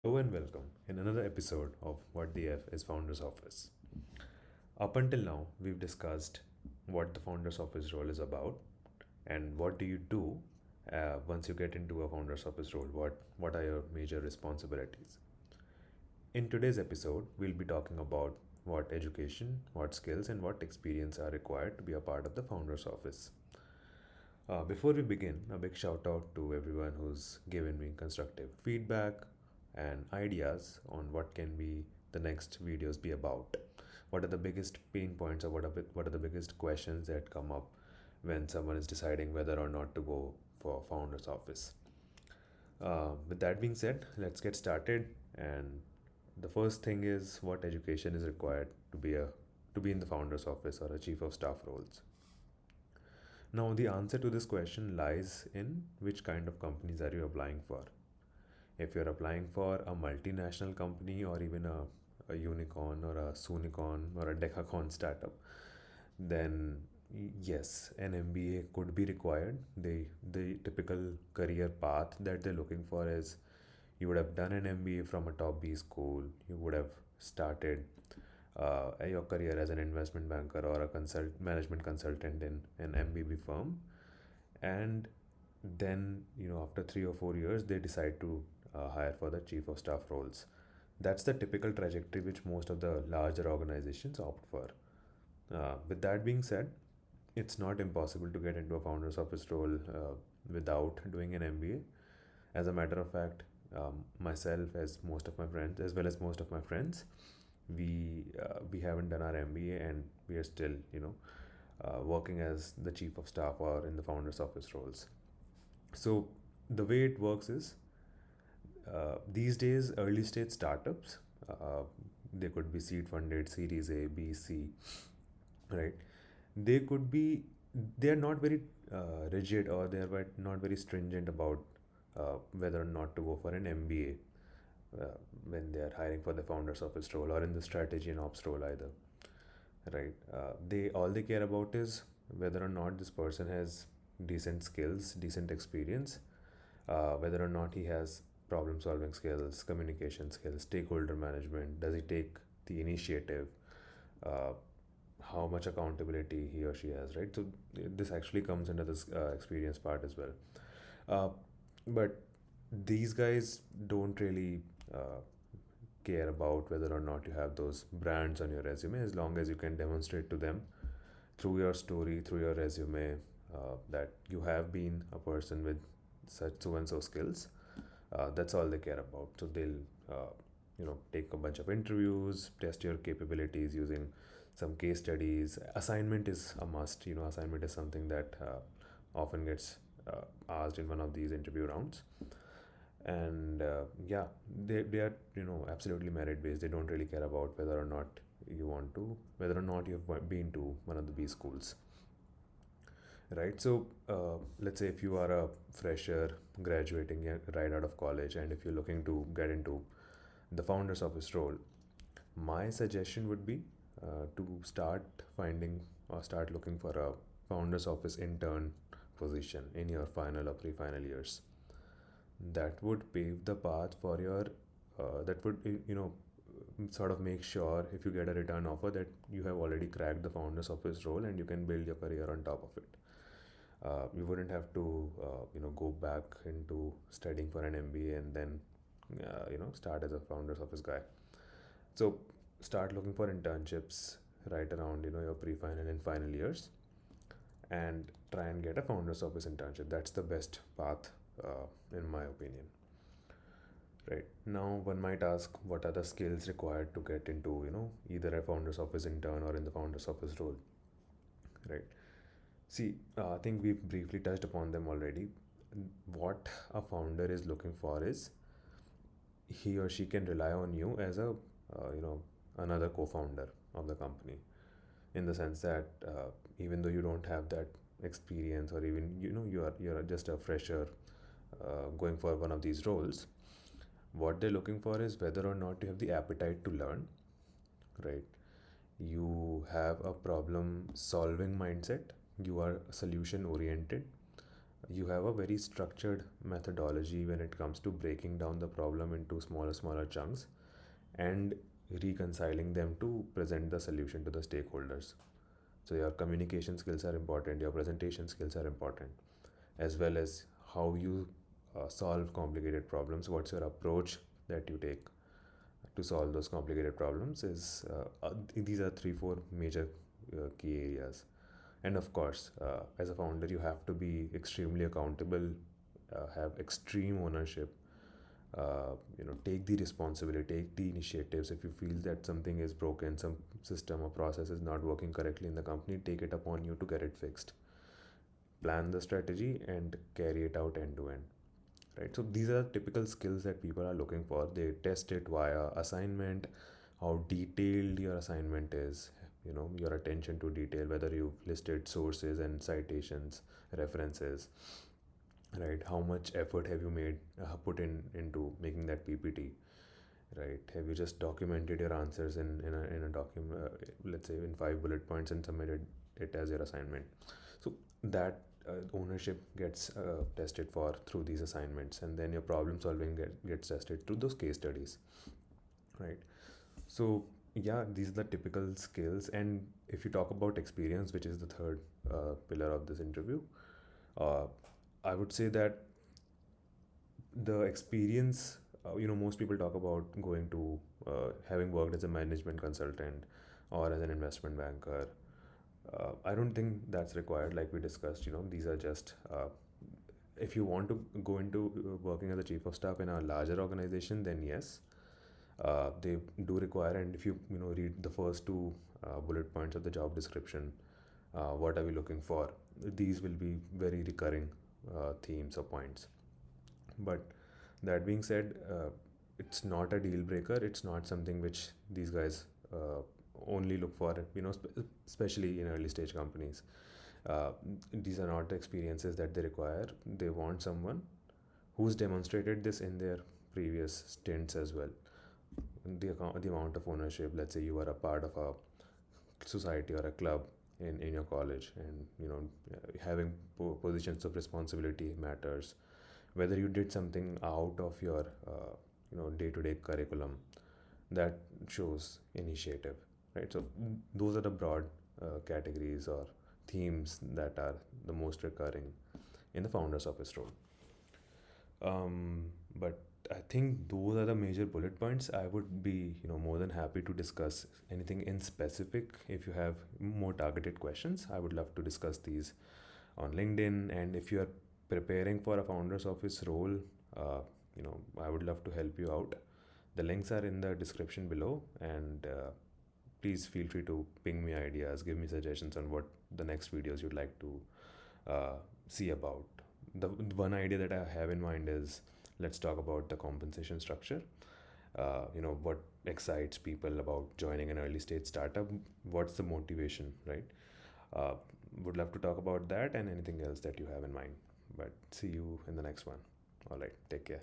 Hello and welcome in another episode of What the F is Founder's Office. Up until now, we've discussed what the Founder's Office role is about and what do you do once you get into a Founder's Office role. What are your major responsibilities? In today's episode, we'll be talking about what education, what skills, and what experience are required to be a part of the Founder's Office. Before we begin, a big shout out to everyone who's given me constructive feedback and ideas on what can be the next videos be about. What are the biggest pain points, or what are the biggest questions that come up when someone is deciding whether or not to go for founder's office? With that being said, let's get started. And the first thing is what education is required to be in the founder's office or a chief of staff roles. Now, the answer to this question lies in which kind of companies are you applying for. If you're applying for a multinational company or even a unicorn or a sunicorn or a decacorn startup, then yes, an MBA could be required. The typical career path that they're looking for is you would have done an MBA from a top B school, you would have started your career as an investment banker or a management consultant in an MBB firm, and then after 3 or 4 years they decide to hire for the chief of staff roles. That's the typical trajectory which most of the larger organizations opt for. With that being said, it's not impossible to get into a founder's office role without doing an MBA. As a matter of fact, myself, as most of my friends, as well as most of my friends, we haven't done our MBA and we are still working as the chief of staff or in the founder's office roles. So the way it works is these days early stage startups, they could be seed funded, series A, B, C, right? They could be, they are not very rigid, or they are not very stringent about whether or not to go for an MBA when they are hiring for the founder's office role or in the strategy and ops role either, right? They all they care about is whether or not this person has decent skills, decent experience, whether or not he has problem solving skills, communication skills, stakeholder management, does he take the initiative, uh, how much accountability he or she has, right? So this actually comes under this experience part as well. Uh, but these guys don't really care about whether or not you have those brands on your resume, as long as you can demonstrate to them through your story, through your resume, that you have been a person with such so and so skills. That's all they care about. So they'll take a bunch of interviews, test your capabilities using some case studies. Assignment is a must. Assignment is something that often gets asked in one of these interview rounds. And yeah, they are absolutely merit based. They don't really care about whether or not you've been to one of the B schools, right? So let's say if you are a fresher graduating right out of college, and if you're looking to get into the founder's office role, my suggestion would be to start finding or start looking for a founder's office intern position in your final or pre-final years. That would pave the path for your that would sort of make sure, if you get a return offer, that you have already cracked the founder's office role and you can build your career on top of it. You wouldn't have to go back into studying for an MBA and then start as a founder's office guy. So start looking for internships right around your pre-final and final years, and try and get a founder's office internship. That's the best path, in my opinion. Right now, one might ask, what are the skills required to get into either a founder's office intern or in the founder's office role, right? See, I think we've briefly touched upon them already. What a founder is looking for is he or she can rely on you as a another co-founder of the company, in the sense that even though you don't have that experience, or even you're just a fresher going for one of these roles, what they're looking for is whether or not you have the appetite to learn, right? You have a problem solving mindset, you are solution oriented, you have a very structured methodology when it comes to breaking down the problem into smaller chunks and reconciling them to present the solution to the stakeholders. So your communication skills are important, your presentation skills are important, as well as how you solve complicated problems. What's your approach that you take to solve those complicated problems? These are three, four major key areas. And of course, as a founder, you have to be extremely accountable, have extreme ownership. Take the responsibility, take the initiatives. If you feel that something is broken, some system or process is not working correctly in the company, take it upon you to get it fixed. Plan the strategy and carry it out end to end. Right. So these are typical skills that people are looking for. They test it via assignment, how detailed your assignment is, your attention to detail, whether you've listed sources and citations, references, right? How much effort have you made put into making that PPT, right? Have you just documented your answers in a document, let's say in 5 bullet points, and submitted it as your assignment? So that ownership gets tested for through these assignments, and then your problem solving gets tested through those case studies, right? So yeah, these are the typical skills. And if you talk about experience, which is the third pillar of this interview, uh, I would say that the experience, most people talk about going to having worked as a management consultant or as an investment banker. I don't think that's required. Like we discussed, these are just if you want to go into working as a chief of staff in a larger organization, then yes, they do require. And if you read the first two bullet points of the job description, what are we looking for? These will be very recurring themes or points. But that being said, it's not a deal breaker. It's not something which these guys only look for, especially in early stage companies. Uh, these are not the experiences that they require. They want someone who's demonstrated this in their previous stints as well. The amount of ownership, let's say you are a part of a society or a club in your college, and having positions of responsibility matters. Whether you did something out of your day-to-day curriculum, that shows initiative, right? So those are the broad categories or themes that are the most recurring in the founder's office role. But I think those are the major bullet points. I would be, more than happy to discuss anything in specific. If you have more targeted questions, I would love to discuss these on LinkedIn. And if you are preparing for a founder's office role, I would love to help you out. The links are in the description below, and please feel free to ping me ideas, give me suggestions on what the next videos you'd like to uh, see about. The one idea that I have in mind is, let's talk about the compensation structure. What excites people about joining an early stage startup? What's the motivation, right? Uh, would love to talk about that and anything else that you have in mind. But see you in the next one. All right, take care.